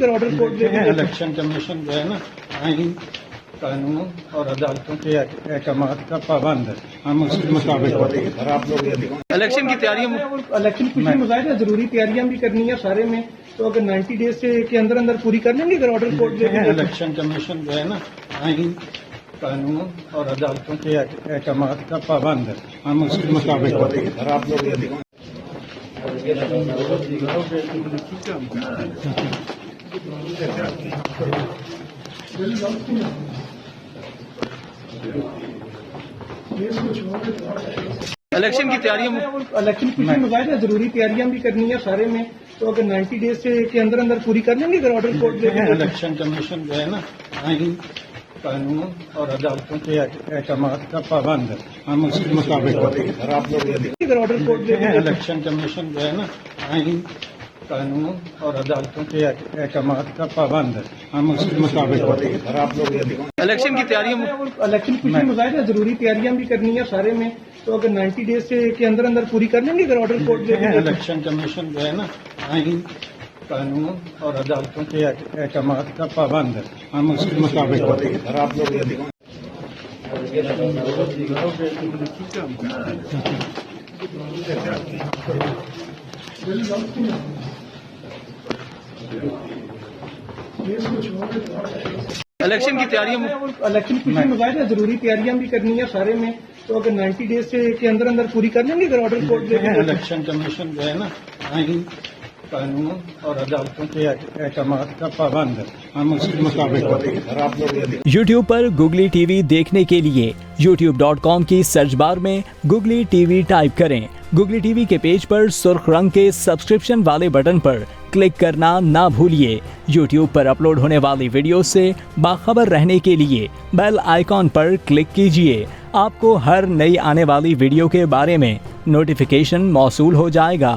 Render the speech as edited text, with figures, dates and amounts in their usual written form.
Order court में election commission जो है ना आइन कानून और अदालतों के अहकामात का पाबंद है। हम उसके मुताबिक होते हैं। आप लोग इलेक्शन की तैयारियों इलेक्शन खुशी मुजाहिर है, जरूरी तैयारियां भी करनी है सारे में, तो अगर 90 डेज से के अंदर अंदर पूरी कर लेंगे अगर ऑर्डर कोर्ट में इलेक्शन कमीशन जो है ना आइन कानून और अदालतों के अहकामात का पाबंद है। हम उसके मुताबिक होते हैं। आप लोग इलेक्शन की तैयारियों इलेक्शन खुशी मुजाहिर है, जरूरी तैयारियां भी करनी है सारे में, तो अगर 90 डेज से के अंदर अंदर पूरी कर लेंगे अगर ऑर्डर कोर्ट में इलेक्शन कमीशन जो है ना आइन कानून और अदालतों के अहकामात का पाबंद है। हम उसके मुताबिक होते हैं। आप लोग अगर ऑर्डर कोर्ट में इलेक्शन कमीशन जो है ना आइन कानून और अदालतों के अहकामात का पाबंद है। हम उसके मुताबिक होते हैं। आप लोग इलेक्शन की तैयारियों इलेक्शन खुशी मुजाहिर है, जरूरी तैयारियां भी करनी है सारे में, तो अगर 90 डेज से के अंदर अंदर पूरी कर लेंगे अगर ऑर्डर कोर्ट में इलेक्शन कमीशन जो है ना आइन कानून और अदालतों के अहकामात का पाबंद है। हम उसके मुताबिक होते हैं। आप लोग इलेक्शन की तैयारियों इलेक्शन खुशी मुजाहिर है, जरूरी तैयारियां भी करनी है सारे में, तो अगर 90 डेज से के अंदर अंदर पूरी कर लेंगे अगर ऑर्डर कोर्ट में इलेक्शन कमीशन जो है ना आइन कानून और अदालतों के अहकामात का पाबंद है। हम उसके मुताबिक होते हैं। आप लोग YouTube पर Google TV देखने के लिए youtube.com की सर्च बार में Google TV टाइप करें। Google TV के पेज पर सुर्ख रंग के सब्सक्रिप्शन वाले बटन पर क्लिक करना ना भूलिए। YouTube पर अपलोड होने वाली वीडियो से बाखबर रहने के लिए बेल आइकॉन पर क्लिक कीजिए। आपको हर नई आने वाली वीडियो के बारे में नोटिफिकेशन मौसूल हो जाएगा।